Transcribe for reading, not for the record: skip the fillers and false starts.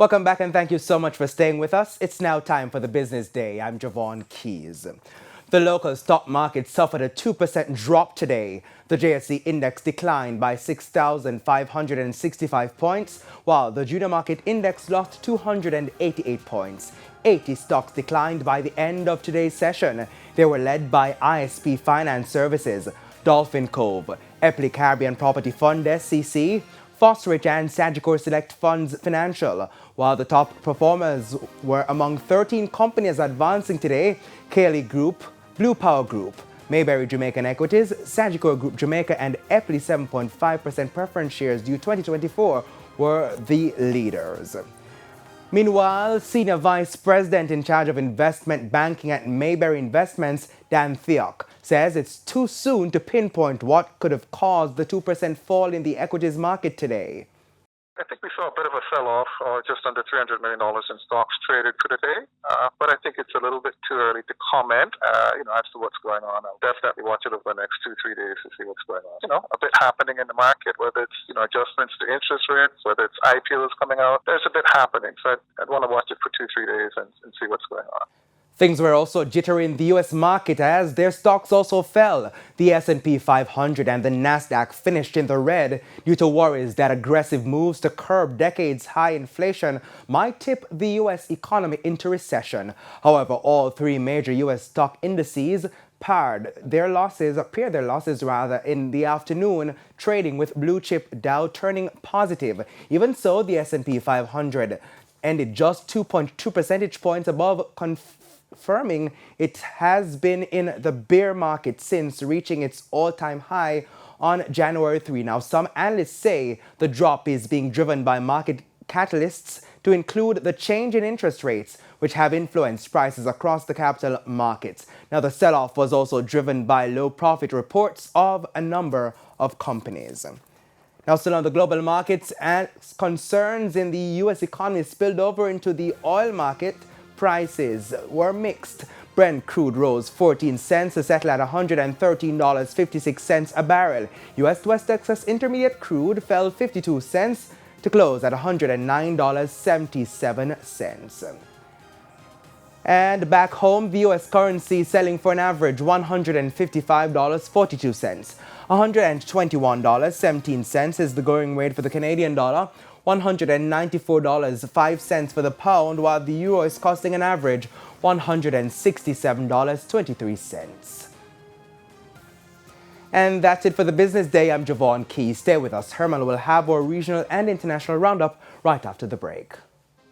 Welcome back and thank you so much for staying with us. It's now time for the business day. I'm Javon Keys. The local stock market suffered a 2% drop today. The JSE index declined by 6,565 points, while the junior market index lost 288 points. 80 stocks declined by the end of today's session. They were led by ISP Finance Services, Dolphin Cove, Epley Caribbean Property Fund SCC, Fosrich and Sagicor Select Funds Financial, while the top performers were among 13 companies advancing today: Cayley Group, Blue Power Group, Mayberry Jamaican Equities, Sagicor Group Jamaica, and Epley 7.5% preference shares due 2024 were the leaders. Meanwhile, Senior Vice President in charge of investment banking at Mayberry Investments, Dan Theok, says it's too soon to pinpoint what could have caused the 2% fall in the equities market today. I think we saw a bit of a sell-off, just under $300 million in stocks traded for the day. But I think it's a little bit too early to comment, as to what's going on. I'll definitely watch it over the next 2-3 days to see what's going on. A bit happening in the market, whether it's, adjustments to interest rates, whether it's IPOs coming out. There's a bit happening. So I'd want to watch it for 2-3 days and see what's going on. Things were also jittery in the U.S. market as their stocks also fell. The S&P 500 and the Nasdaq finished in the red due to worries that aggressive moves to curb decades-high inflation might tip the U.S. economy into recession. However, all three major U.S. stock indices pared their losses in the afternoon, trading with blue chip Dow turning positive. Even so, the S&P 500 ended just 2.2 percentage points above, confirming it has been in the bear market since reaching its all-time high on January 3. Now, some analysts say the drop is being driven by market catalysts to include the change in interest rates, which have influenced prices across the capital markets. Now, the sell-off was also driven by low profit reports of a number of companies. Now, still on the global markets, and concerns in the U.S. economy spilled over into the oil market. Prices were mixed. Brent crude rose 14 cents to settle at $113.56 a barrel. U.S. West Texas Intermediate crude fell 52 cents to close at $109.77. And back home, the U.S. currency selling for an average $155.42. $121.17 is the going rate for the Canadian dollar. $194.05 for the pound, while the euro is costing an average $167.23. And that's it for the business day. I'm Javon Keys. Stay with us. Herman will have our regional and international roundup right after the break.